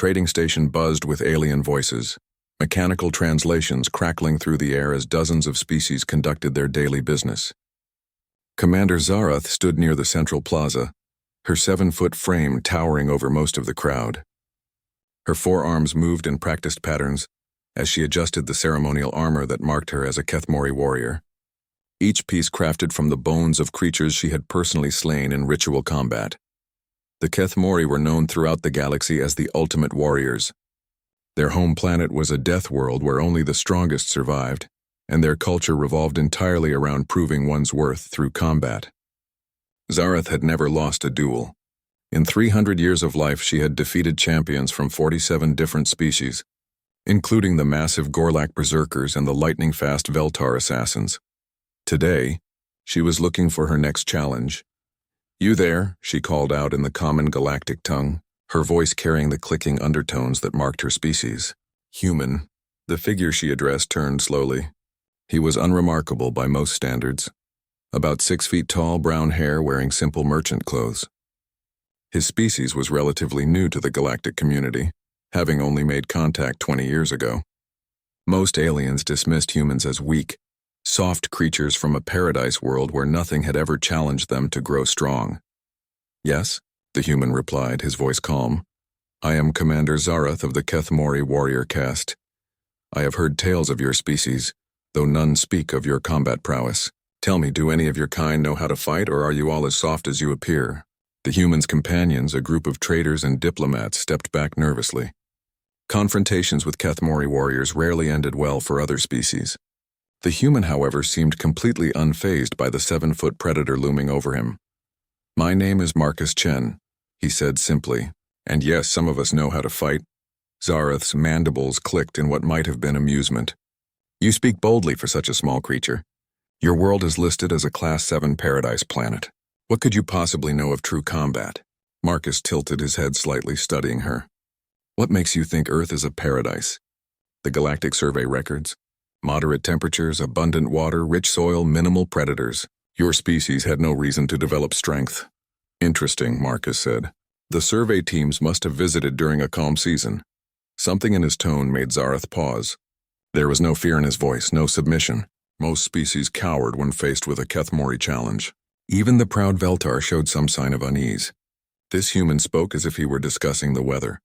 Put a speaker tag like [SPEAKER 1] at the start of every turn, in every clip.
[SPEAKER 1] trading station buzzed with alien voices, mechanical translations crackling through the air as dozens of species conducted their daily business. Commander Zarath stood near the central plaza, her 7-foot frame towering over most of the crowd. Her forearms moved in practiced patterns as she adjusted the ceremonial armor that marked her as a Kethmori warrior, each piece crafted from the bones of creatures she had personally slain in ritual combat. The Kethmori were known throughout the galaxy as the ultimate warriors. Their home planet was a death world where only the strongest survived, and their culture revolved entirely around proving one's worth through combat. Zarath had never lost a duel. In 300 years of life, she had defeated champions from 47 different species, including the massive Gorlak berserkers and the lightning-fast Veltar assassins. Today, she was looking for her next challenge. "You there?" she called out in the common galactic tongue, her voice carrying the clicking undertones that marked her species. Human. The figure she addressed turned slowly. He was unremarkable by most standards. About 6 feet tall, brown hair, wearing simple merchant clothes. His species was relatively new to the galactic community, having only made contact 20 years ago. Most aliens dismissed humans as weak, soft creatures from a paradise world where nothing had ever challenged them to grow strong. "Yes," the human replied, his voice calm. "I am Commander Zarath of the Kethmori warrior caste. I have heard tales of your species, though none speak of your combat prowess. Tell me, do any of your kind know how to fight, or are you all as soft as you appear?" The human's companions, a group of traders and diplomats, stepped back nervously. Confrontations with Kethmori warriors rarely ended well for other species. The human, however, seemed completely unfazed by the 7-foot predator looming over him. "My name is Marcus Chen," he said simply, "and yes, some of us know how to fight." Zarath's mandibles clicked in what might have been amusement. "You speak boldly for such a small creature. Your world is listed as a Class 7 paradise planet. What could you possibly know of true combat?" Marcus tilted his head slightly, studying her. "What makes you think Earth is a paradise? The Galactic Survey records? Moderate temperatures, abundant water, rich soil, minimal predators. Your species had no reason to develop strength." "Interesting," Marcus said. "The survey teams must have visited during a calm season." Something in his tone made Zarath pause. There was no fear in his voice, no submission. Most species cowered when faced with a Kethmori challenge. Even the proud Veltar showed some sign of unease. This human spoke as if he were discussing the weather.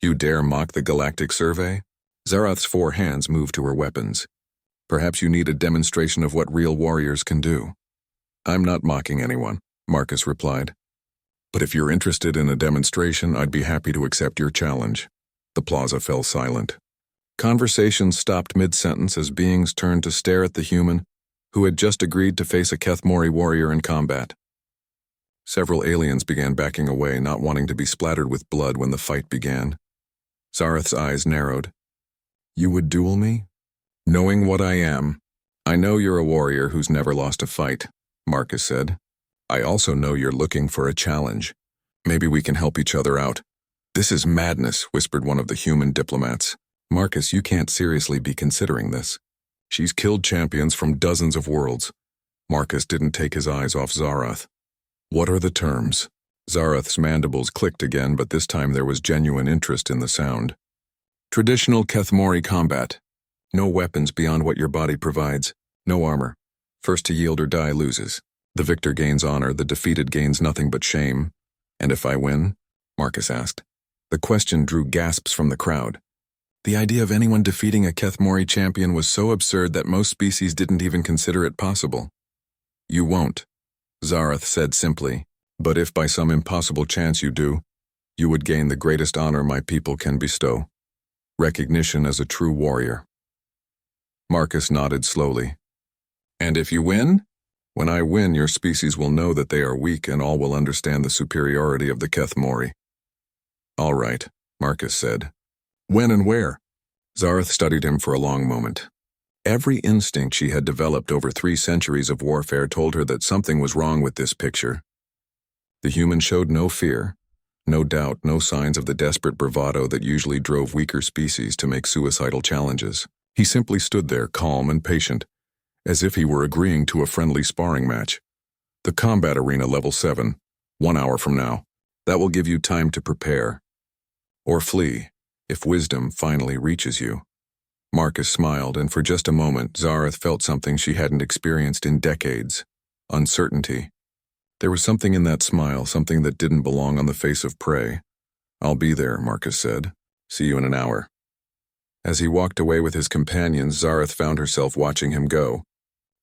[SPEAKER 1] "You dare mock the Galactic Survey?" Zarath's 4 hands moved to her weapons. "Perhaps you need a demonstration of what real warriors can do." "I'm not mocking anyone," Marcus replied. "But if you're interested in a demonstration, I'd be happy to accept your challenge." The plaza fell silent. Conversation stopped mid-sentence as beings turned to stare at the human, who had just agreed to face a Kethmori warrior in combat. Several aliens began backing away, not wanting to be splattered with blood when the fight began. Zarath's eyes narrowed. "You would duel me?" "Knowing what I am, I know you're a warrior who's never lost a fight," Marcus said. "I also know you're looking for a challenge. Maybe we can help each other out." "This is madness," whispered one of the human diplomats. "Marcus, you can't seriously be considering this. She's killed champions from dozens of worlds." Marcus didn't take his eyes off Zarath. "What are the terms?" Zarath's mandibles clicked again, but this time there was genuine interest in the sound. "Traditional Kethmori combat. No weapons beyond what your body provides. No armor. First to yield or die loses. The victor gains honor, the defeated gains nothing but shame." "And if I win?" Marcus asked. The question drew gasps from the crowd. The idea of anyone defeating a Kethmori champion was so absurd that most species didn't even consider it possible. "You won't," Zarath said simply, "but if by some impossible chance you do, you would gain the greatest honor my people can bestow. Recognition as a true warrior." Marcus nodded slowly. "And if you win?" "When I win, your species will know that they are weak and all will understand the superiority of the Kethmori." "All right," Marcus said. "When and where?" Zarath studied him for a long moment. Every instinct she had developed over 3 centuries of warfare told her that something was wrong with this picture. The human showed no fear, no doubt, no signs of the desperate bravado that usually drove weaker species to make suicidal challenges. He simply stood there, calm and patient, as if he were agreeing to a friendly sparring match. "The combat arena level 7, 1 hour from now. That will give you time to prepare." Or flee, if wisdom finally reaches you. Marcus smiled, and for just a moment, Zareth felt something she hadn't experienced in decades. Uncertainty. There was something in that smile, something that didn't belong on the face of prey. "I'll be there," Marcus said. "See you in an hour." As he walked away with his companions, Zareth found herself watching him go.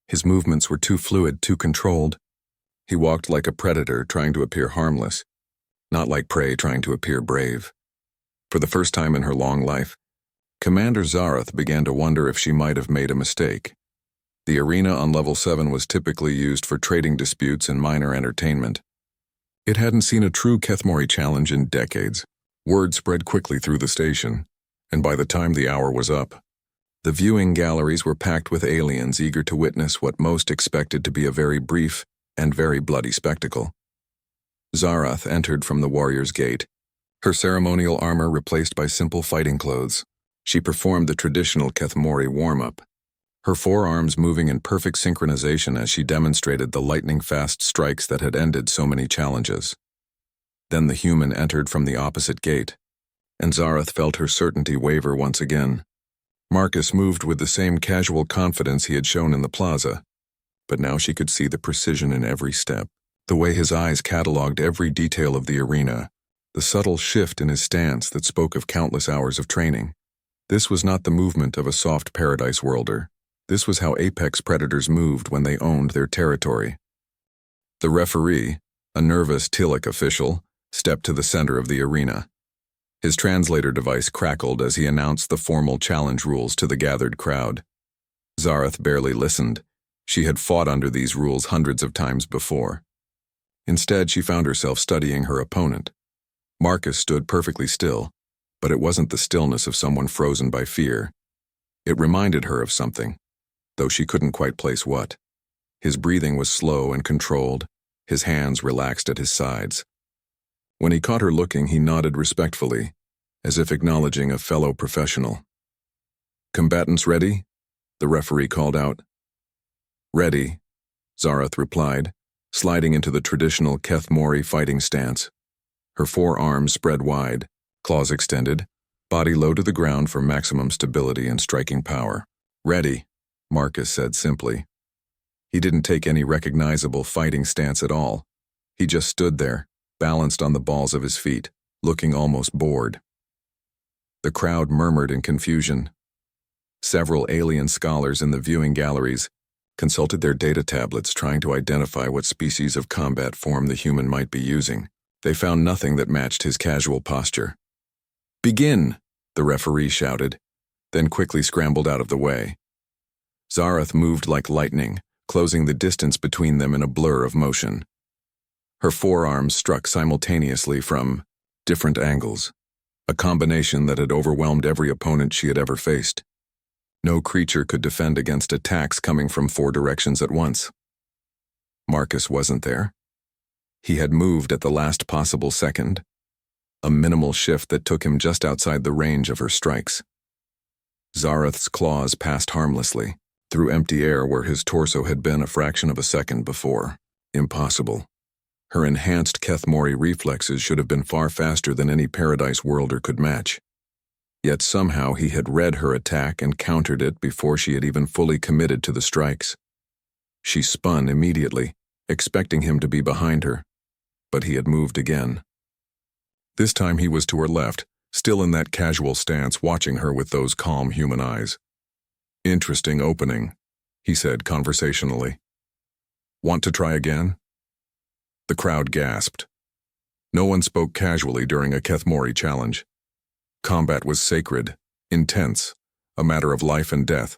[SPEAKER 1] His movements were too fluid, too controlled. He walked like a predator trying to appear harmless, not like prey trying to appear brave. For the first time in her long life, Commander Zareth began to wonder if she might have made a mistake. The arena on level 7 was typically used for trading disputes and minor entertainment. It hadn't seen a true Kethmori challenge in decades. Word spread quickly through the station, and by the time the hour was up, the viewing galleries were packed with aliens eager to witness what most expected to be a very brief and very bloody spectacle. Zareth entered from the Warrior's Gate, her ceremonial armor replaced by simple fighting clothes. She performed the traditional Kethmori warm-up, her forearms moving in perfect synchronization as she demonstrated the lightning-fast strikes that had ended so many challenges. Then the human entered from the opposite gate, and Zareth felt her certainty waver once again. Marcus moved with the same casual confidence he had shown in the plaza, but now she could see the precision in every step, the way his eyes catalogued every detail of the arena, the subtle shift in his stance that spoke of countless hours of training. This was not the movement of a soft paradise worlder. This was how apex predators moved when they owned their territory. The referee, a nervous Tillich official, stepped to the center of the arena. His translator device crackled as he announced the formal challenge rules to the gathered crowd. Zareth barely listened. She had fought under these rules hundreds of times before. Instead, she found herself studying her opponent. Marcus stood perfectly still, but it wasn't the stillness of someone frozen by fear. It reminded her of something, though she couldn't quite place what. His breathing was slow and controlled, his hands relaxed at his sides. When he caught her looking, he nodded respectfully, as if acknowledging a fellow professional. "Combatants ready?" the referee called out. "Ready," Zareth replied, sliding into the traditional Kethmori fighting stance. Her forearms spread wide, claws extended, body low to the ground for maximum stability and striking power. "Ready," Marcus said simply. He didn't take any recognizable fighting stance at all. He just stood there, balanced on the balls of his feet, looking almost bored. The crowd murmured in confusion. Several alien scholars in the viewing galleries consulted their data tablets trying to identify what species of combat form the human might be using. They found nothing that matched his casual posture. "Begin!" the referee shouted, then quickly scrambled out of the way. Zareth moved like lightning, closing the distance between them in a blur of motion. Her forearms struck simultaneously from different angles, a combination that had overwhelmed every opponent she had ever faced. No creature could defend against attacks coming from 4 directions at once. Marcus wasn't there. He had moved at the last possible second, a minimal shift that took him just outside the range of her strikes. Zareth's claws passed harmlessly, through empty air where his torso had been a fraction of a second before. Impossible. Her enhanced Kethmori reflexes should have been far faster than any Paradise Worlder could match. Yet somehow he had read her attack and countered it before she had even fully committed to the strikes. She spun immediately, expecting him to be behind her, but he had moved again. This time he was to her left, still in that casual stance, watching her with those calm human eyes. "Interesting opening," he said conversationally. "Want to try again?" The crowd gasped. No one spoke casually during a Kethmori challenge. Combat was sacred, intense, a matter of life and death.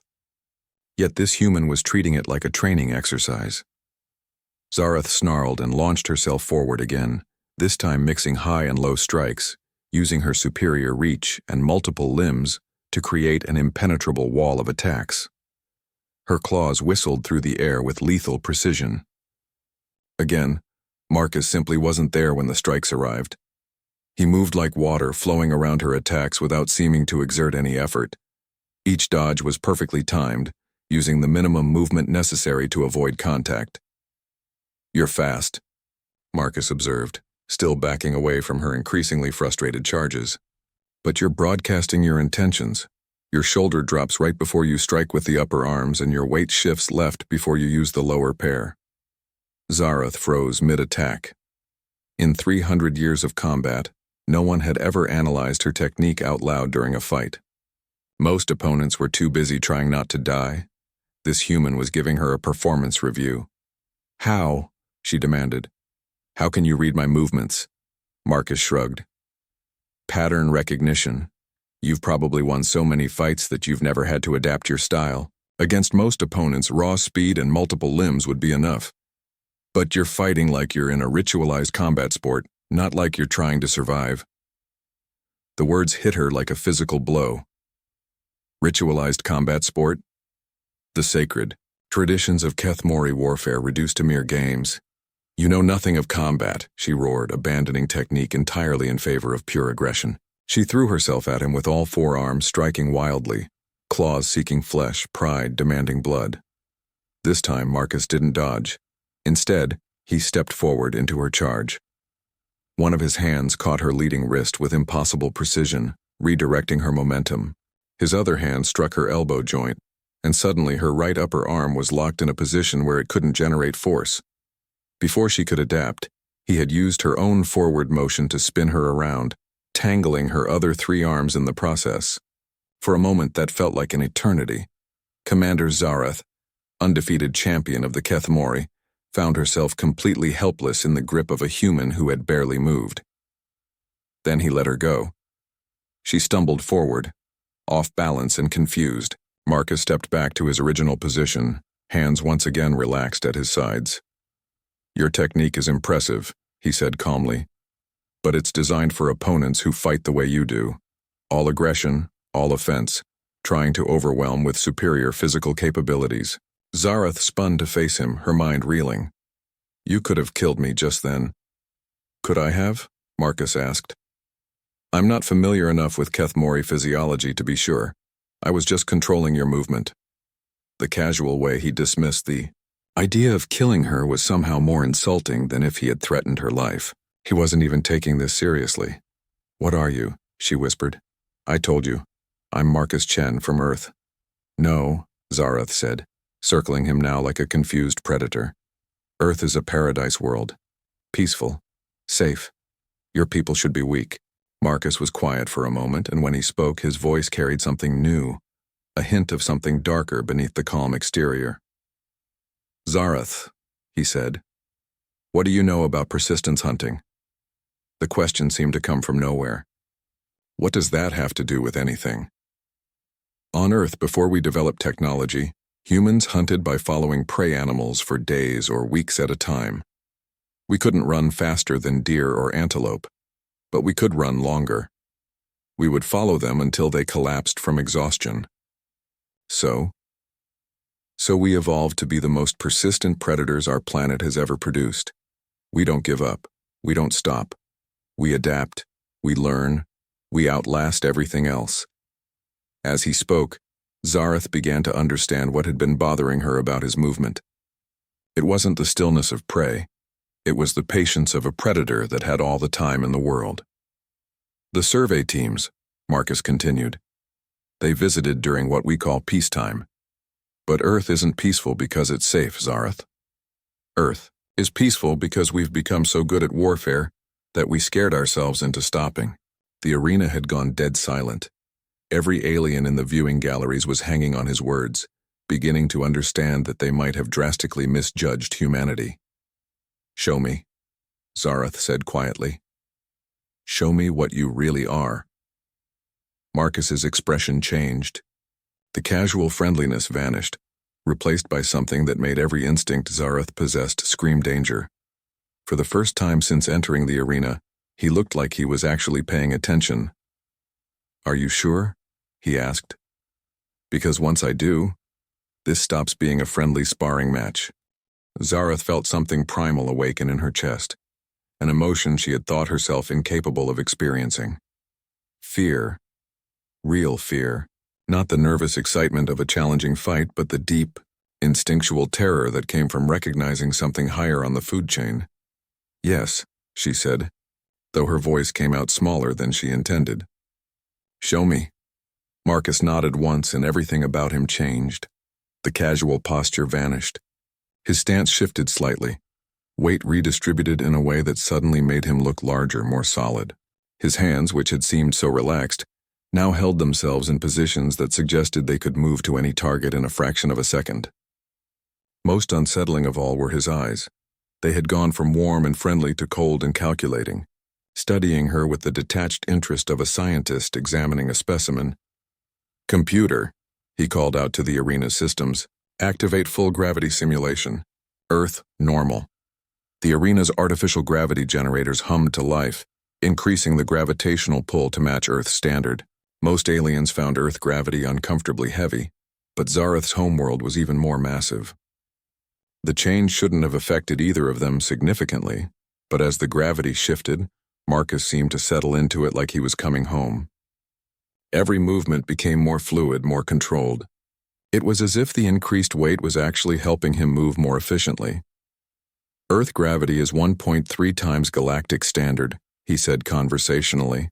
[SPEAKER 1] Yet this human was treating it like a training exercise. Zareth snarled and launched herself forward again, this time mixing high and low strikes, using her superior reach and multiple limbs to create an impenetrable wall of attacks. Her claws whistled through the air with lethal precision. Again, Marcus simply wasn't there when the strikes arrived. He moved like water, flowing around her attacks without seeming to exert any effort. Each dodge was perfectly timed, using the minimum movement necessary to avoid contact. "You're fast," Marcus observed, still backing away from her increasingly frustrated charges. But you're broadcasting your intentions. Your shoulder drops right before you strike with the upper arms, and your weight shifts left before you use the lower pair. Zarath froze mid-attack. In 300 years of combat, no one had ever analyzed her technique out loud during a fight. Most opponents were too busy trying not to die. This human was giving her a performance review. "How?" she demanded. "How can you read my movements?" Marcus shrugged. "Pattern recognition. You've probably won so many fights that you've never had to adapt your style. Against most opponents, raw speed and multiple limbs would be enough. But you're fighting like you're in a ritualized combat sport, not like you're trying to survive." The words hit her like a physical blow. Ritualized combat sport? The sacred traditions of Kethmori warfare reduced to mere games. "You know nothing of combat," she roared, abandoning technique entirely in favor of pure aggression. She threw herself at him with all four arms, striking wildly, claws seeking flesh, pride demanding blood. This time Marcus didn't dodge. Instead, he stepped forward into her charge. One of his hands caught her leading wrist with impossible precision, redirecting her momentum. His other hand struck her elbow joint, and suddenly her right upper arm was locked in a position where it couldn't generate force. Before she could adapt, he had used her own forward motion to spin her around, tangling her other three arms in the process. For a moment that felt like an eternity. Commander Zarath, undefeated champion of the Kethmori, found herself completely helpless in the grip of a human who had barely moved. Then he let her go. She stumbled forward, off balance and confused. Marcus stepped back to his original position, hands once again relaxed at his sides. "Your technique is impressive," he said calmly, "but it's designed for opponents who fight the way you do. All aggression, all offense, trying to overwhelm with superior physical capabilities." Zarath spun to face him, her mind reeling. "You could have killed me just then." "Could I have?" Marcus asked. "I'm not familiar enough with Kethmori physiology to be sure. I was just controlling your movement." The casual way he dismissed the idea of killing her was somehow more insulting than if he had threatened her life. He wasn't even taking this seriously. "What are you?" she whispered. "I told you. I'm Marcus Chen from Earth." "No," Zarath said, circling him now like a confused predator. "Earth is a paradise world. Peaceful. Safe. Your people should be weak." Marcus was quiet for a moment, and when he spoke, his voice carried something new, a hint of something darker beneath the calm exterior. "Zarath," he said, "what do you know about persistence hunting?" The question seemed to come from nowhere. What does that have to do with anything? On Earth, before we developed technology, humans hunted by following prey animals for days or weeks at a time. We couldn't run faster than deer or antelope, but we could run longer. We would follow them until they collapsed from exhaustion. So we evolved to be the most persistent predators our planet has ever produced. We don't give up. We don't stop. We adapt. We learn. We outlast everything else. As he spoke, Zarath began to understand what had been bothering her about his movement. It wasn't the stillness of prey. It was the patience of a predator that had all the time in the world. "The survey teams," Marcus continued. "They visited during what we call peacetime. But Earth isn't peaceful because it's safe, Zarath. Earth is peaceful because we've become so good at warfare that we scared ourselves into stopping." The arena had gone dead silent. Every alien in the viewing galleries was hanging on his words, beginning to understand that they might have drastically misjudged humanity. "Show me," Zarath said quietly. "Show me what you really are." Marcus's expression changed. The casual friendliness vanished, replaced by something that made every instinct Zarath possessed scream danger. For the first time since entering the arena, he looked like he was actually paying attention. "Are you sure?" he asked. "Because once I do, this stops being a friendly sparring match." Zarath felt something primal awaken in her chest, an emotion she had thought herself incapable of experiencing. Fear. Real fear. Not the nervous excitement of a challenging fight, but the deep, instinctual terror that came from recognizing something higher on the food chain. "Yes," she said, though her voice came out smaller than she intended. Show me. Marcus nodded once and everything about him changed. The casual posture vanished. His stance shifted slightly. Weight redistributed in a way that suddenly made him look larger, more solid. His hands, which had seemed so relaxed, now held themselves in positions that suggested they could move to any target in a fraction of a second. Most unsettling of all were his eyes. They had gone from warm and friendly to cold and calculating, studying her with the detached interest of a scientist examining a specimen. "Computer," he called out to the arena systems, "activate full gravity simulation. Earth, normal." The arena's artificial gravity generators hummed to life, increasing the gravitational pull to match Earth's standard. Most aliens found Earth gravity uncomfortably heavy, but Zarath's homeworld was even more massive. The change shouldn't have affected either of them significantly, but as the gravity shifted, Marcus seemed to settle into it like he was coming home. Every movement became more fluid, more controlled. It was as if the increased weight was actually helping him move more efficiently. "Earth gravity is 1.3 times galactic standard," he said conversationally,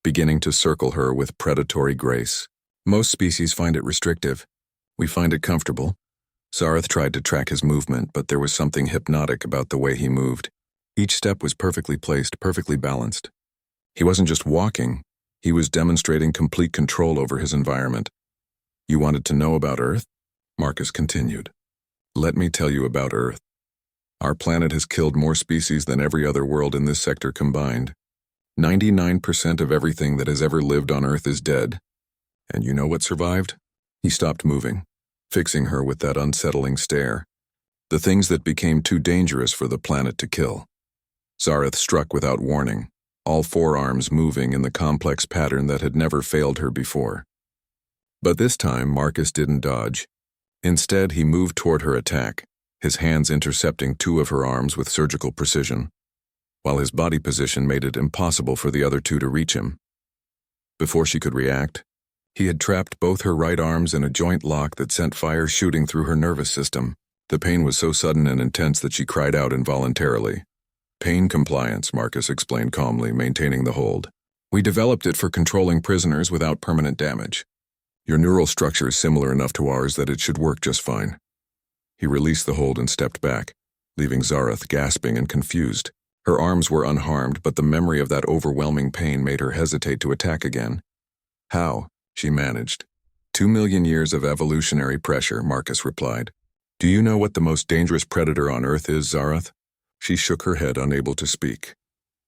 [SPEAKER 1] beginning to circle her with predatory grace. "Most species find it restrictive. We find it comfortable." Zarath tried to track his movement, but there was something hypnotic about the way he moved. Each step was perfectly placed, perfectly balanced. He wasn't just walking, he was demonstrating complete control over his environment. "You wanted to know about Earth?" Marcus continued. "Let me tell you about Earth. Our planet has killed more species than every other world in this sector combined. 99% of everything that has ever lived on Earth is dead. And you know what survived?" He stopped moving, fixing her with that unsettling stare. "The things that became too dangerous for the planet to kill." Zarath struck without warning, all four arms moving in the complex pattern that had never failed her before. But this time, Marcus didn't dodge. Instead, he moved toward her attack, his hands intercepting two of her arms with surgical precision, while his body position made it impossible for the other two to reach him. Before she could react, he had trapped both her right arms in a joint lock that sent fire shooting through her nervous system. The pain was so sudden and intense that she cried out involuntarily. "Pain compliance," Marcus explained calmly, maintaining the hold. "We developed it for controlling prisoners without permanent damage. Your neural structure is similar enough to ours that it should work just fine." He released the hold and stepped back, leaving Zarath gasping and confused. Her arms were unharmed, but the memory of that overwhelming pain made her hesitate to attack again. "How?" she managed. 2 million years of evolutionary pressure," Marcus replied. "Do you know what the most dangerous predator on Earth is, Zarath?" She shook her head, unable to speak.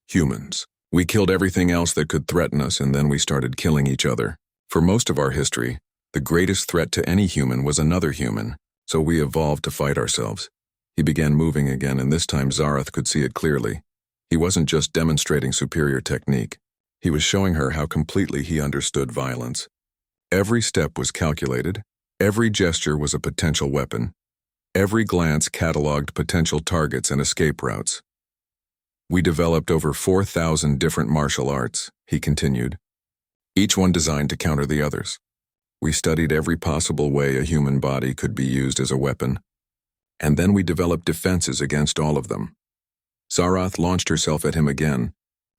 [SPEAKER 1] "Humans. We killed everything else that could threaten us, and then we started killing each other. For most of our history, the greatest threat to any human was another human, so we evolved to fight ourselves." He began moving again, and this time Zarath could see it clearly. He wasn't just demonstrating superior technique. He was showing her how completely he understood violence. Every step was calculated. Every gesture was a potential weapon. Every glance cataloged potential targets and escape routes. "We developed over 4,000 different martial arts," he continued, each one designed to counter the others. "We studied every possible way a human body could be used as a weapon. And then we developed defenses against all of them." Zarath launched herself at him again,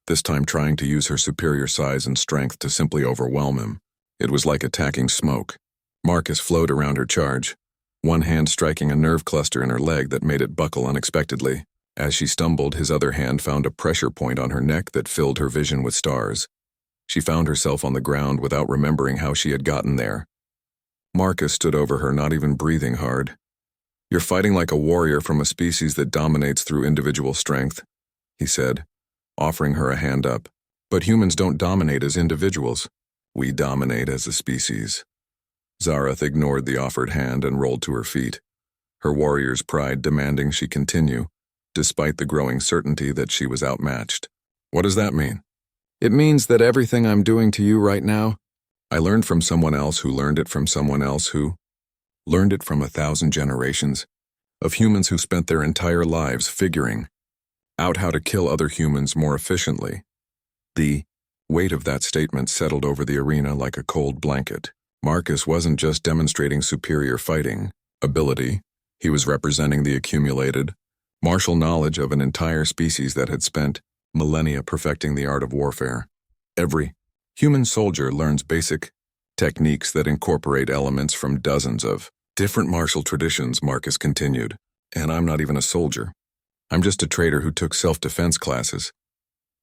[SPEAKER 1] this time trying to use her superior size and strength to simply overwhelm him. It was like attacking smoke. Marcus flowed around her charge, one hand striking a nerve cluster in her leg that made it buckle unexpectedly. As she stumbled, his other hand found a pressure point on her neck that filled her vision with stars. She found herself on the ground without remembering how she had gotten there. Marcus stood over her, not even breathing hard. "You're fighting like a warrior from a species that dominates through individual strength," he said, offering her a hand up. "But humans don't dominate as individuals. We dominate as a species." Zarath ignored the offered hand and rolled to her feet, her warrior's pride demanding she continue, despite the growing certainty that she was outmatched. "What does that mean?" "It means that everything I'm doing to you right now, I learned from someone else who learned it from someone else who learned it from 1,000 generations of humans who spent their entire lives figuring out how to kill other humans more efficiently." The weight of that statement settled over the arena like a cold blanket. Marcus wasn't just demonstrating superior fighting ability, he was representing the accumulated, martial knowledge of an entire species that had spent millennia perfecting the art of warfare. Human soldier learns basic techniques that incorporate elements from dozens of different martial traditions, Marcus continued. And I'm not even a soldier. I'm just a trader who took self-defense classes.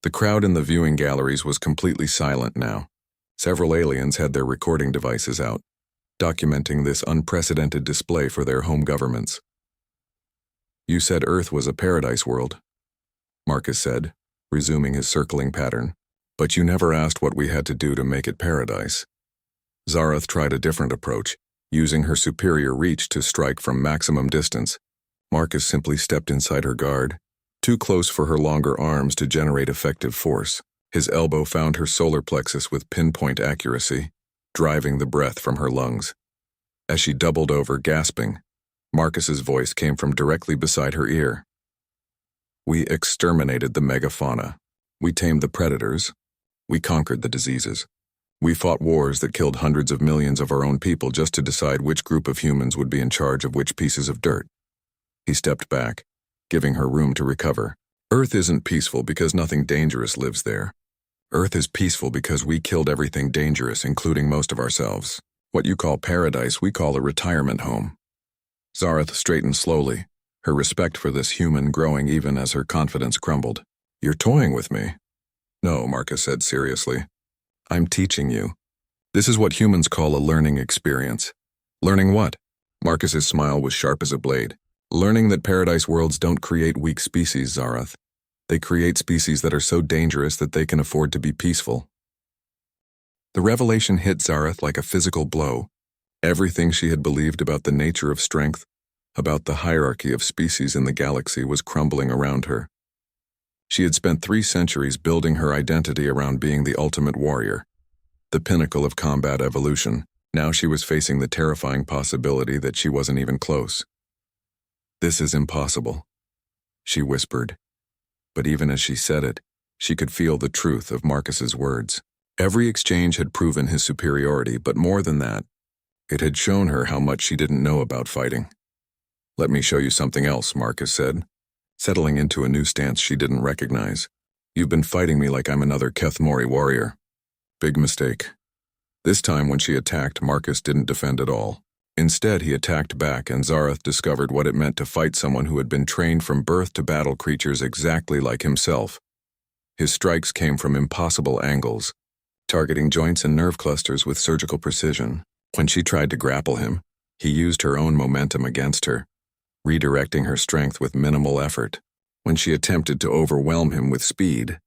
[SPEAKER 1] The crowd in the viewing galleries was completely silent now. Several aliens had their recording devices out, documenting this unprecedented display for their home governments. You said Earth was a paradise world, Marcus said, resuming his circling pattern. But you never asked what we had to do to make it paradise. Zarath tried a different approach, using her superior reach to strike from maximum distance. Marcus simply stepped inside her guard, too close for her longer arms to generate effective force. His elbow found her solar plexus with pinpoint accuracy, driving the breath from her lungs. As she doubled over, gasping, Marcus's voice came from directly beside her ear. We exterminated the megafauna. We tamed the predators. We conquered the diseases. We fought wars that killed hundreds of millions of our own people just to decide which group of humans would be in charge of which pieces of dirt. He stepped back, giving her room to recover. Earth isn't peaceful because nothing dangerous lives there. Earth is peaceful because we killed everything dangerous, including most of ourselves. What you call paradise, we call a retirement home. Zarath straightened slowly, her respect for this human growing even as her confidence crumbled. You're toying with me. No, Marcus said seriously. I'm teaching you. This is what humans call a learning experience. Learning what? Marcus's smile was sharp as a blade. Learning that paradise worlds don't create weak species, Zarath. They create species that are so dangerous that they can afford to be peaceful. The revelation hit Zarath like a physical blow. Everything she had believed about the nature of strength, about the hierarchy of species in the galaxy, was crumbling around her. She had spent 3 centuries building her identity around being the ultimate warrior, the pinnacle of combat evolution. Now she was facing the terrifying possibility that she wasn't even close. This is impossible, she whispered. But even as she said it, she could feel the truth of Marcus's words. Every exchange had proven his superiority, but more than that, it had shown her how much she didn't know about fighting. Let me show you something else, Marcus said, settling into a new stance she didn't recognize. You've been fighting me like I'm another Kethmori warrior. Big mistake. This time when she attacked, Marcus didn't defend at all. Instead, he attacked back, and Zarath discovered what it meant to fight someone who had been trained from birth to battle creatures exactly like himself. His strikes came from impossible angles, targeting joints and nerve clusters with surgical precision. When she tried to grapple him, he used her own momentum against her, redirecting her strength with minimal effort. When she attempted to overwhelm him with speed,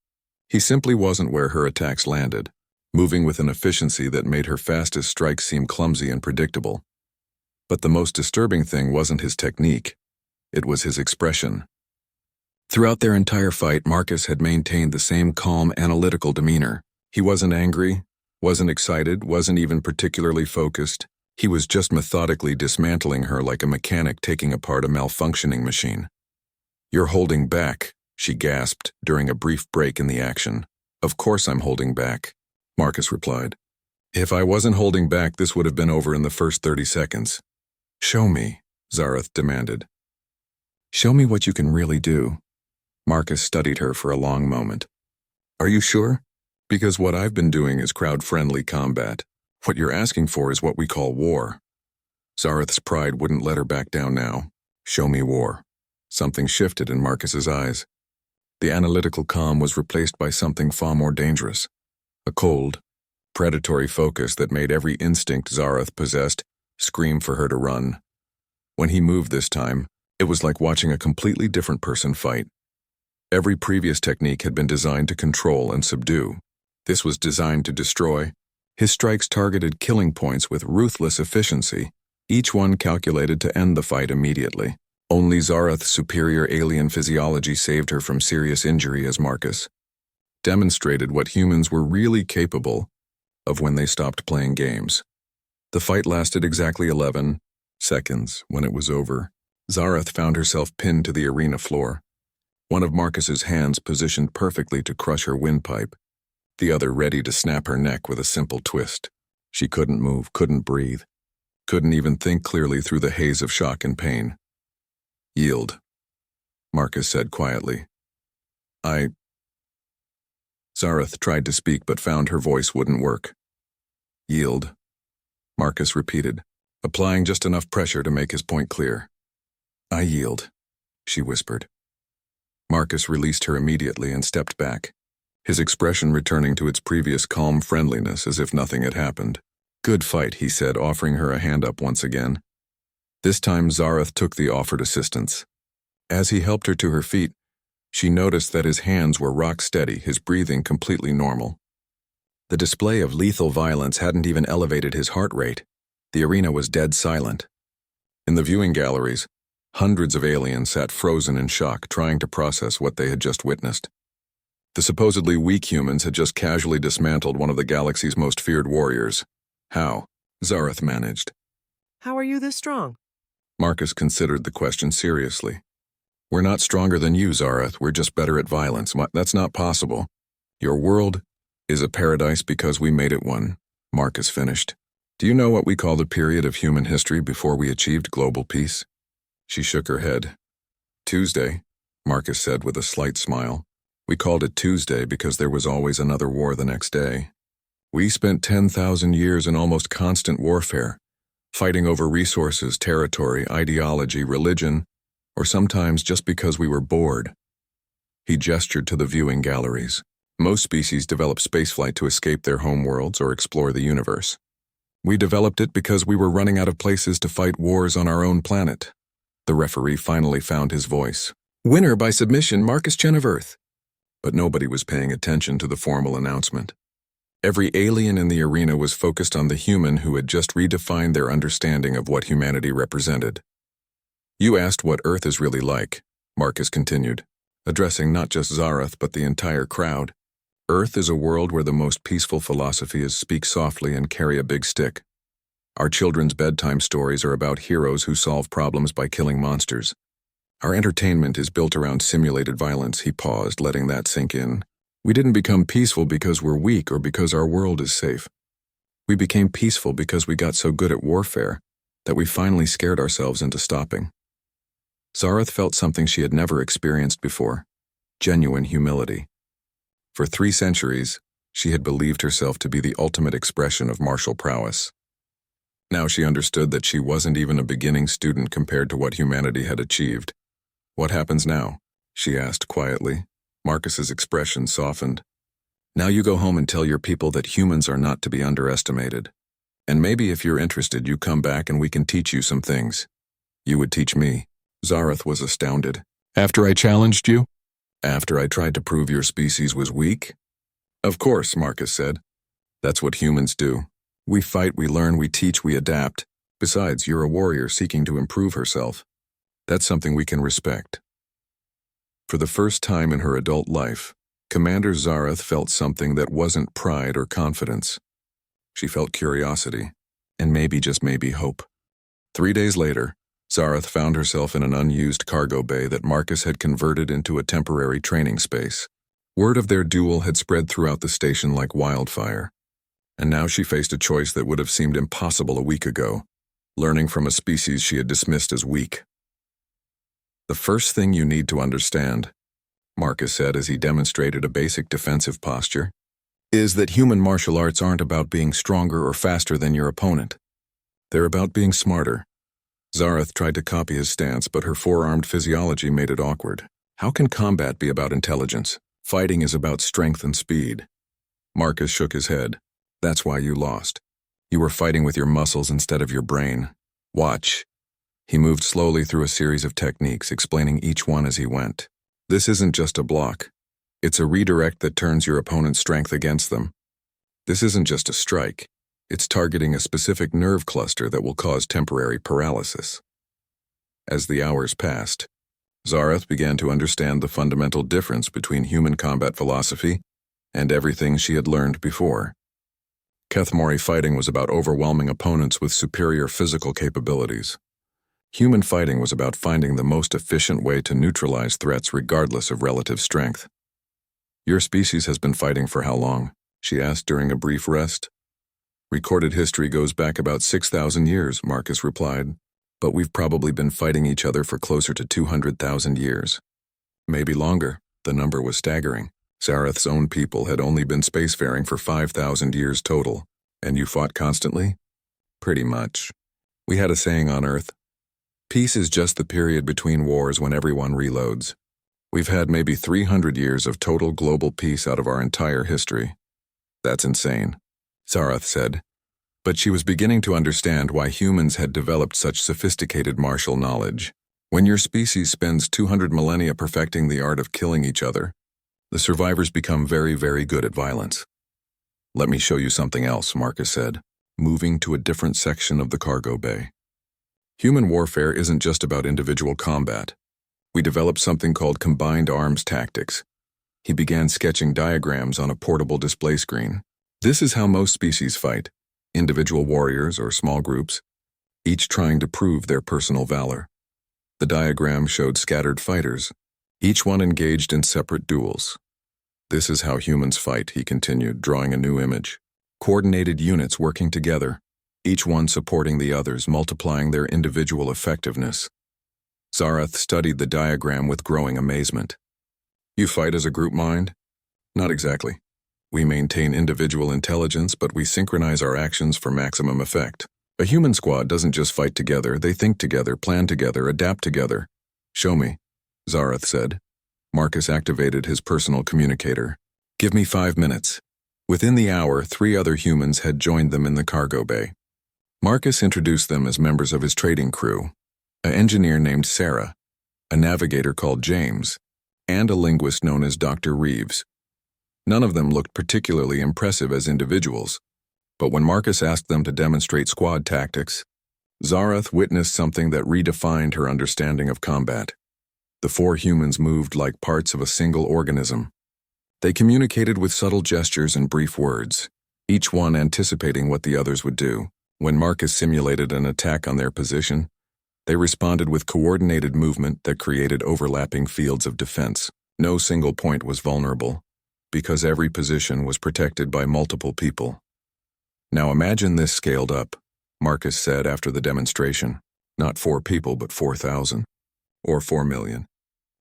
[SPEAKER 1] he simply wasn't where her attacks landed, moving with an efficiency that made her fastest strikes seem clumsy and predictable. But the most disturbing thing wasn't his technique, it was his expression. Throughout their entire fight, Marcus had maintained the same calm, analytical demeanor. He wasn't angry, wasn't excited, wasn't even particularly focused. He was just methodically dismantling her like a mechanic taking apart a malfunctioning machine. You're holding back, she gasped during a brief break in the action. Of course I'm holding back, Marcus replied. If I wasn't holding back, this would have been over in the first 30 seconds. Show me, Zarath demanded. Show me what you can really do. Marcus studied her for a long moment. Are you sure? Because what I've been doing is crowd-friendly combat. What you're asking for is what we call war. Zarath's pride wouldn't let her back down now. Show me war. Something shifted in Marcus's eyes. The analytical calm was replaced by something far more dangerous. A cold, predatory focus that made every instinct Zarath possessed scream for her to run. When he moved this time, it was like watching a completely different person fight. Every previous technique had been designed to control and subdue. This was designed to destroy. His strikes targeted killing points with ruthless efficiency, each one calculated to end the fight immediately. Only Zarath's superior alien physiology saved her from serious injury as Marcus demonstrated what humans were really capable of when they stopped playing games. The fight lasted exactly 11 seconds. When it was over, Zarath found herself pinned to the arena floor, one of Marcus's hands positioned perfectly to crush her windpipe, the other ready to snap her neck with a simple twist. She couldn't move, couldn't breathe, couldn't even think clearly through the haze of shock and pain. Yield, Marcus said quietly. Zareth tried to speak but found her voice wouldn't work. Yield, Marcus repeated, applying just enough pressure to make his point clear. I yield, she whispered. Marcus released her immediately and stepped back, his expression returning to its previous calm friendliness as if nothing had happened. Good fight, he said, offering her a hand up once again. This time Zareth took the offered assistance. As he helped her to her feet, she noticed that his hands were rock steady, his breathing completely normal. The display of lethal violence hadn't even elevated his heart rate. The arena was dead silent. In the viewing galleries, hundreds of aliens sat frozen in shock, trying to process what they had just witnessed. The supposedly weak humans had just casually dismantled one of the galaxy's most feared warriors. How? Zareth managed.
[SPEAKER 2] How are you this strong?
[SPEAKER 1] Marcus considered the question seriously. We're not stronger than you, Zareth. We're just better at violence. That's not possible. Your world is a paradise because we made it one, Marcus finished. Do you know what we call the period of human history before we achieved global peace? She shook her head. Tuesday, Marcus said with a slight smile. We called it Tuesday because there was always another war the next day. We spent 10,000 years in almost constant warfare, fighting over resources, territory, ideology, religion, or sometimes just because we were bored. He gestured to the viewing galleries. Most species develop spaceflight to escape their homeworlds or explore the universe. We developed it because we were running out of places to fight wars on our own planet. The referee finally found his voice. Winner by submission, Marcus Chen of Earth. But nobody was paying attention to the formal announcement. Every alien in the arena was focused on the human who had just redefined their understanding of what humanity represented. You asked what Earth is really like, Marcus continued, addressing not just Zareth but the entire crowd. Earth is a world where the most peaceful philosophy is speak softly and carry a big stick. Our children's bedtime stories are about heroes who solve problems by killing monsters. Our entertainment is built around simulated violence. He paused, letting that sink in. We didn't become peaceful because we're weak or because our world is safe. We became peaceful because we got so good at warfare that we finally scared ourselves into stopping. Zareth felt something she had never experienced before, genuine humility. For 3 centuries, she had believed herself to be the ultimate expression of martial prowess. Now she understood that she wasn't even a beginning student compared to what humanity had achieved. What happens now? She asked quietly. Marcus's expression softened. Now you go home and tell your people that humans are not to be underestimated. And maybe if you're interested, you come back and we can teach you some things. You would teach me. Zareth was astounded. After I challenged you? After I tried to prove your species was weak? Of course, Marcus said. That's what humans do. We fight, we learn, we teach, we adapt. Besides, you're a warrior seeking to improve herself. That's something we can respect. For the first time in her adult life, Commander Zareth felt something that wasn't pride or confidence. She felt curiosity, and maybe, just maybe, hope. 3 days later, Zareth found herself in an unused cargo bay that Marcus had converted into a temporary training space. Word of their duel had spread throughout the station like wildfire, and now she faced a choice that would have seemed impossible a week ago, learning from a species she had dismissed as weak. The first thing you need to understand, Marcus said as he demonstrated a basic defensive posture, is that human martial arts aren't about being stronger or faster than your opponent. They're about being smarter. Zareth tried to copy his stance, but her four-armed physiology made it awkward. How can combat be about intelligence? Fighting is about strength and speed. Marcus shook his head. That's why you lost. You were fighting with your muscles instead of your brain. Watch. He moved slowly through a series of techniques, explaining each one as he went. This isn't just a block. It's a redirect that turns your opponent's strength against them. This isn't just a strike. It's targeting a specific nerve cluster that will cause temporary paralysis. As the hours passed, Zareth began to understand the fundamental difference between human combat philosophy and everything she had learned before. Kethmori fighting was about overwhelming opponents with superior physical capabilities. Human fighting was about finding the most efficient way to neutralize threats regardless of relative strength. Your species has been fighting for how long? She asked during a brief rest. Recorded history goes back about 6,000 years, Marcus replied, but we've probably been fighting each other for closer to 200,000 years. Maybe longer. The number was staggering. Zarath's own people had only been spacefaring for 5,000 years total, and you fought constantly? Pretty much. We had a saying on Earth: peace is just the period between wars when everyone reloads. We've had maybe 300 years of total global peace out of our entire history. That's insane, Zarath said, but she was beginning to understand why humans had developed such sophisticated martial knowledge. When your species spends 200 millennia perfecting the art of killing each other, the survivors become very, very good at violence. Let me show you something else, Marcus said, moving to a different section of the cargo bay. Human warfare isn't just about individual combat. We developed something called combined arms tactics. He began sketching diagrams on a portable display screen. This is how most species fight: individual warriors or small groups, each trying to prove their personal valor. The diagram showed scattered fighters, each one engaged in separate duels. This is how humans fight, he continued, drawing a new image. Coordinated units working together, each one supporting the others, multiplying their individual effectiveness. Zarath studied the diagram with growing amazement. You fight as a group mind? Not exactly. We maintain individual intelligence, but we synchronize our actions for maximum effect. A human squad doesn't just fight together, they think together, plan together, adapt together. Show me, Zarath said. Marcus activated his personal communicator. Give me 5 minutes. Within the hour, 3 other humans had joined them in the cargo bay. Marcus introduced them as members of his trading crew: an engineer named Sarah, a navigator called James, and a linguist known as Dr. Reeves. None of them looked particularly impressive as individuals, but when Marcus asked them to demonstrate squad tactics, Zarath witnessed something that redefined her understanding of combat. The 4 humans moved like parts of a single organism. They communicated with subtle gestures and brief words, each one anticipating what the others would do. When Marcus simulated an attack on their position, they responded with coordinated movement that created overlapping fields of defense. No single point was vulnerable, because every position was protected by multiple people. Now imagine this scaled up, Marcus said after the demonstration. Not 4 people, but 4,000. Or 4 million.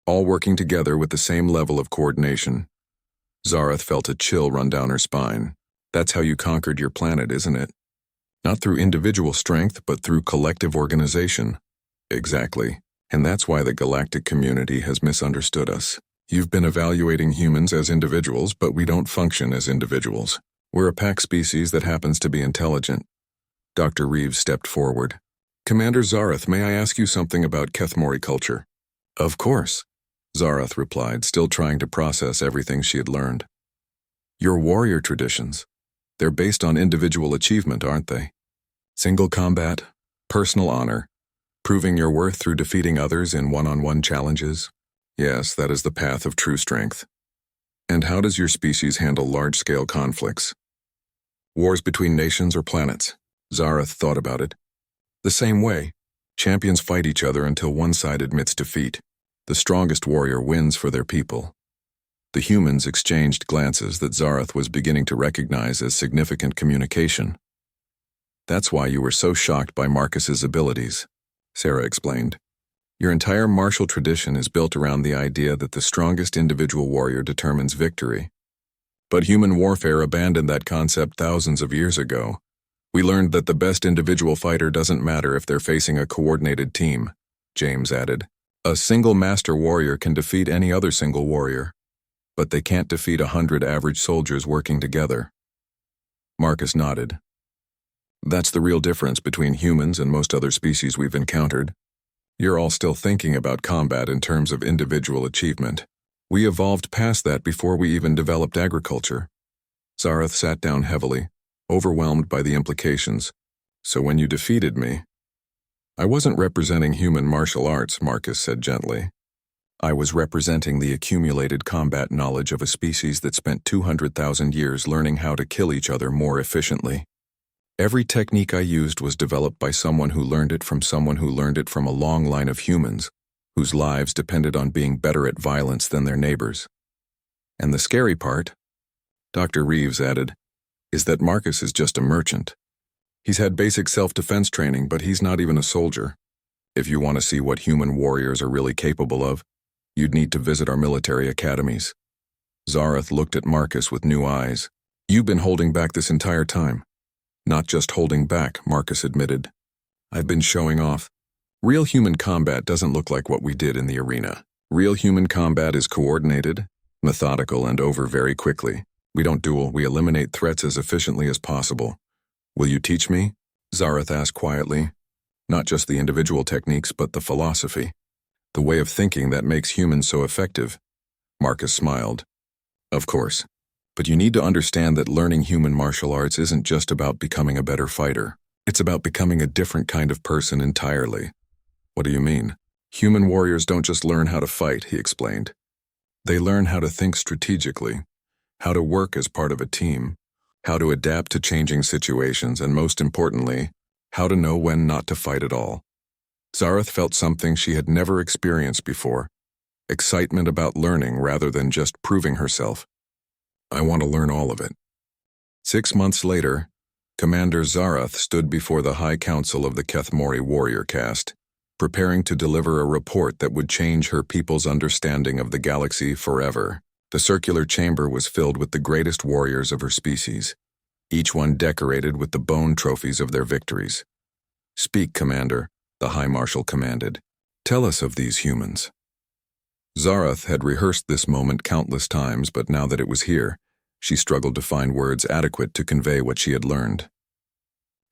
[SPEAKER 1] All working together with the same level of coordination. Zarath felt a chill run down her spine. That's how you conquered your planet, isn't it? Not through individual strength, but through collective organization. Exactly. And that's why the galactic community has misunderstood us. You've been evaluating humans as individuals, but we don't function as individuals. We're a pack species that happens to be intelligent. Dr. Reeves stepped forward. Commander Zarath, may I ask you something about Kethmori culture? Of course, Zarath replied, still trying to process everything she had learned. Your warrior traditions. They're based on individual achievement, aren't they? Single combat, personal honor, proving your worth through defeating others in one-on-one challenges. Yes, that is the path of true strength. And how does your species handle large-scale conflicts? Wars between nations or planets? Zarath thought about it. The same way. Champions fight each other until one side admits defeat. The strongest warrior wins for their people. The humans exchanged glances that Zarath was beginning to recognize as significant communication. That's why you were so shocked by Marcus's abilities, Sarah explained. Your entire martial tradition is built around the idea that the strongest individual warrior determines victory. But human warfare abandoned that concept thousands of years ago. We learned that the best individual fighter doesn't matter if they're facing a coordinated team, James added. A single master warrior can defeat any other single warrior, but they can't defeat 100 average soldiers working together. Marcus nodded. That's the real difference between humans and most other species we've encountered. You're all still thinking about combat in terms of individual achievement. We evolved past that before we even developed agriculture. Zarath sat down heavily, overwhelmed by the implications. So when you defeated me, I wasn't representing human martial arts, Marcus said gently. I was representing the accumulated combat knowledge of a species that spent 200,000 years learning how to kill each other more efficiently. Every technique I used was developed by someone who learned it from someone who learned it from a long line of humans, whose lives depended on being better at violence than their neighbors. And the scary part, Dr. Reeves added, is that Marcus is just a merchant. He's had basic self-defense training, but he's not even a soldier. If you want to see what human warriors are really capable of, you'd need to visit our military academies. Zarath looked at Marcus with new eyes. You've been holding back this entire time. Not just holding back, Marcus admitted. I've been showing off. Real human combat doesn't look like what we did in the arena. Real human combat is coordinated, methodical, and over very quickly. We don't duel, we eliminate threats as efficiently as possible. Will you teach me? Zarath asked quietly. Not just the individual techniques, but the philosophy. The way of thinking that makes humans so effective. Marcus smiled. Of course. But you need to understand that learning human martial arts isn't just about becoming a better fighter. It's about becoming a different kind of person entirely. What do you mean? Human warriors don't just learn how to fight, he explained. They learn how to think strategically, how to work as part of a team, how to adapt to changing situations, and most importantly, how to know when not to fight at all. Zarath felt something she had never experienced before. Excitement about learning rather than just proving herself. I want to learn all of it. 6 months later, Commander Zarath stood before the High Council of the Kethmori warrior caste, preparing to deliver a report that would change her people's understanding of the galaxy forever. The circular chamber was filled with the greatest warriors of her species, each one decorated with the bone trophies of their victories. Speak, Commander, the High Marshal commanded. Tell us of these humans. Zarath had rehearsed this moment countless times, but now that it was here, she struggled to find words adequate to convey what she had learned.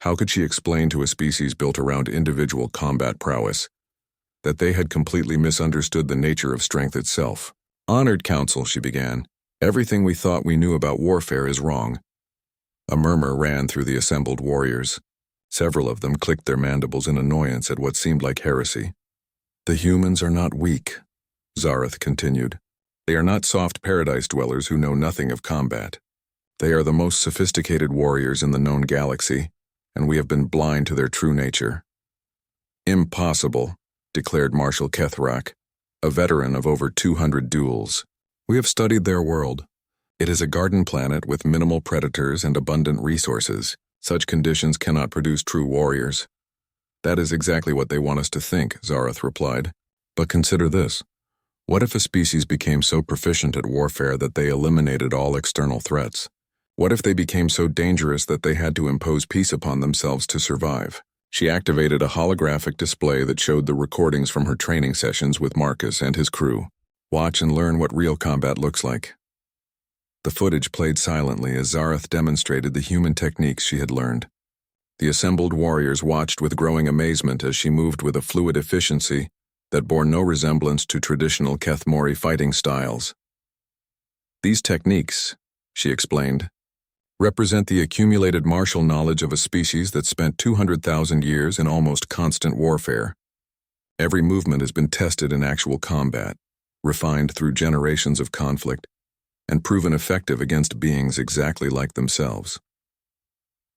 [SPEAKER 1] How could she explain to a species built around individual combat prowess that they had completely misunderstood the nature of strength itself? Honored Council, she began, everything we thought we knew about warfare is wrong. A murmur ran through the assembled warriors. Several of them clicked their mandibles in annoyance at what seemed like heresy. The humans are not weak, Zarath continued. They are not soft paradise dwellers who know nothing of combat. They are the most sophisticated warriors in the known galaxy, and we have been blind to their true nature. Impossible, declared Marshal Kethrak, a veteran of over 200 duels. We have studied their world. It is a garden planet with minimal predators and abundant resources. Such conditions cannot produce true warriors. That is exactly what they want us to think, Zarath replied. But consider this. What if a species became so proficient at warfare that they eliminated all external threats? What if they became so dangerous that they had to impose peace upon themselves to survive? She activated a holographic display that showed the recordings from her training sessions with Marcus and his crew. Watch and learn what real combat looks like. The footage played silently as Zarath demonstrated the human techniques she had learned. The assembled warriors watched with growing amazement as she moved with a fluid efficiency that bore no resemblance to traditional Kethmori fighting styles. These techniques, she explained, represent the accumulated martial knowledge of a species that spent 200,000 years in almost constant warfare. Every movement has been tested in actual combat, refined through generations of conflict, and proven effective against beings exactly like themselves.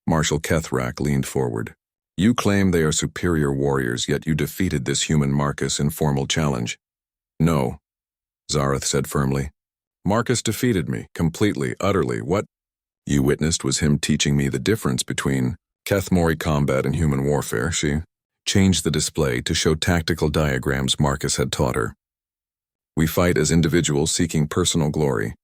[SPEAKER 1] Marshal Kethrak leaned forward. You claim they are superior warriors, yet you defeated this human Marcus in formal challenge. No, Zarath said firmly. Marcus defeated me, completely, utterly. What you witnessed was him teaching me the difference between Kethmori combat and human warfare. She changed the display to show tactical diagrams Marcus had taught her. We fight as individuals seeking personal glory.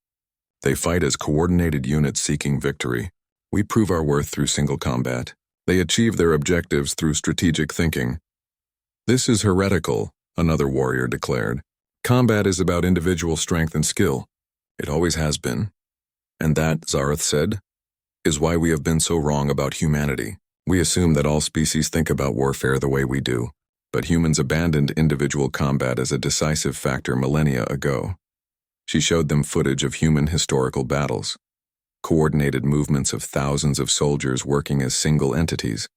[SPEAKER 1] They fight as coordinated units seeking victory. We prove our worth through single combat. They achieve their objectives through strategic thinking. This is heretical, another warrior declared. Combat is about individual strength and skill. It always has been. And that, Zarath said, is why we have been so wrong about humanity. We assume that all species think about warfare the way we do, but humans abandoned individual combat as a decisive factor millennia ago. She showed them footage of human historical battles. Coordinated movements of thousands of soldiers working as single entities,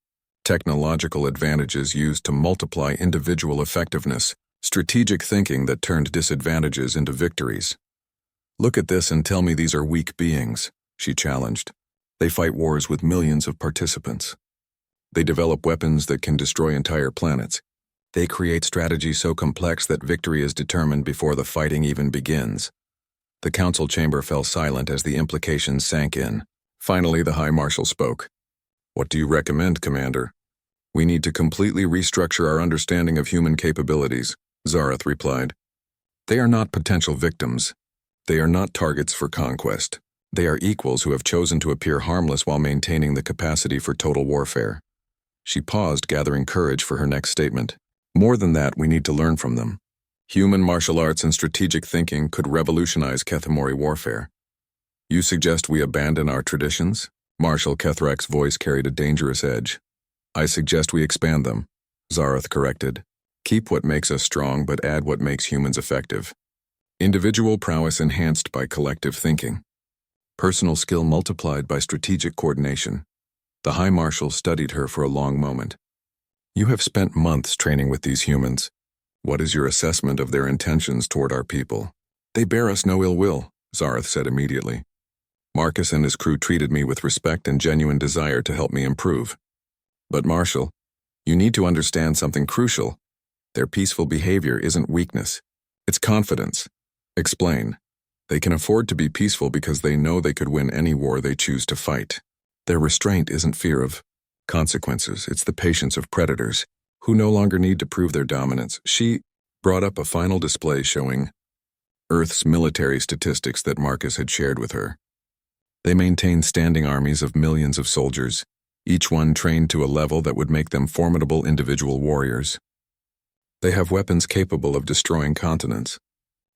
[SPEAKER 1] technological advantages used to multiply individual effectiveness, strategic thinking that turned disadvantages into victories. Look at this and tell me these are weak beings, she challenged. They fight wars with millions of participants. They develop weapons that can destroy entire planets. They create strategies so complex that victory is determined before the fighting even begins. The council chamber fell silent as the implications sank in. Finally, the High Marshal spoke. What do you recommend, Commander? We need to completely restructure our understanding of human capabilities, Zarath replied. They are not potential victims. They are not targets for conquest. They are equals who have chosen to appear harmless while maintaining the capacity for total warfare. She paused, gathering courage for her next statement. More than that, we need to learn from them. Human martial arts and strategic thinking could revolutionize Kethemori warfare. You suggest we abandon our traditions? Marshal Kethrak's voice carried a dangerous edge. I suggest we expand them, Zarath corrected. Keep what makes us strong, but add what makes humans effective. Individual prowess enhanced by collective thinking. Personal skill multiplied by strategic coordination. The High Marshal studied her for a long moment. You have spent months training with these humans. What is your assessment of their intentions toward our people? They bear us no ill will, Zarath said immediately. Marcus and his crew treated me with respect and genuine desire to help me improve. But Marshal, you need to understand something crucial. Their peaceful behavior isn't weakness. It's confidence. Explain. They can afford to be peaceful because they know they could win any war they choose to fight. Their restraint isn't fear of consequences, it's the patience of predators, who no longer need to prove their dominance. She brought up a final display showing Earth's military statistics that Marcus had shared with her. They maintain standing armies of millions of soldiers, each one trained to a level that would make them formidable individual warriors. They have weapons capable of destroying continents.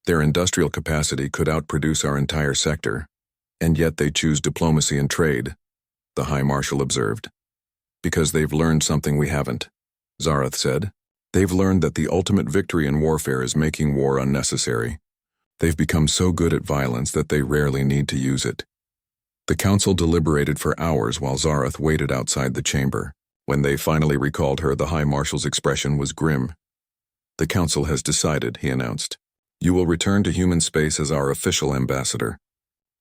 [SPEAKER 1] Their industrial capacity could outproduce our entire sector, and yet they choose diplomacy and trade, the High Marshal observed. Because they've learned something we haven't, Zarath said. They've learned that the ultimate victory in warfare is making war unnecessary. They've become so good at violence that they rarely need to use it. The council deliberated for hours while Zarath waited outside the chamber. When they finally recalled her, the High Marshal's expression was grim. The council has decided, he announced. You will return to human space as our official ambassador.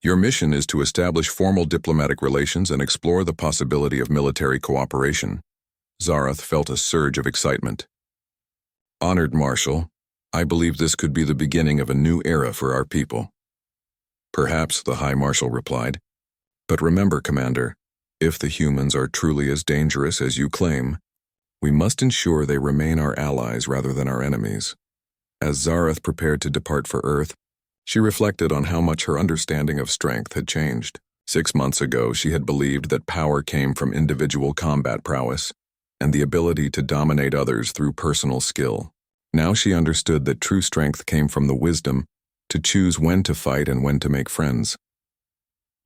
[SPEAKER 1] Your mission is to establish formal diplomatic relations and explore the possibility of military cooperation. Zarath felt a surge of excitement. Honored Marshal, I believe this could be the beginning of a new era for our people. Perhaps, the High Marshal replied. But remember, Commander, if the humans are truly as dangerous as you claim, we must ensure they remain our allies rather than our enemies. As Zarath prepared to depart for Earth, she reflected on how much her understanding of strength had changed. 6 months ago, she had believed that power came from individual combat prowess and the ability to dominate others through personal skill. Now she understood that true strength came from the wisdom to choose when to fight and when to make friends.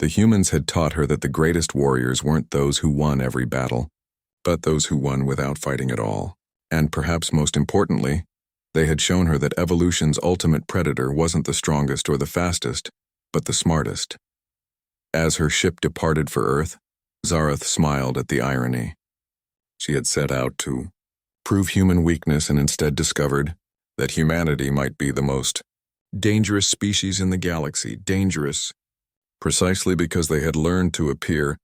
[SPEAKER 1] The humans had taught her that the greatest warriors weren't those who won every battle, but those who won without fighting at all. And perhaps most importantly, they had shown her that evolution's ultimate predator wasn't the strongest or the fastest, but the smartest. As her ship departed for Earth, Zarath smiled at the irony. She had set out to prove human weakness and instead discovered that humanity might be the most dangerous species in the galaxy. Dangerous precisely because they had learned to appear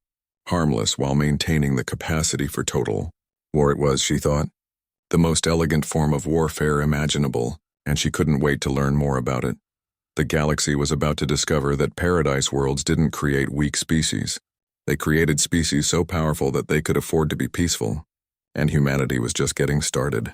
[SPEAKER 1] harmless while maintaining the capacity for total war. It was, she thought, the most elegant form of warfare imaginable, and she couldn't wait to learn more about it. The galaxy was about to discover that paradise worlds didn't create weak species. They created species so powerful that they could afford to be peaceful, and humanity was just getting started.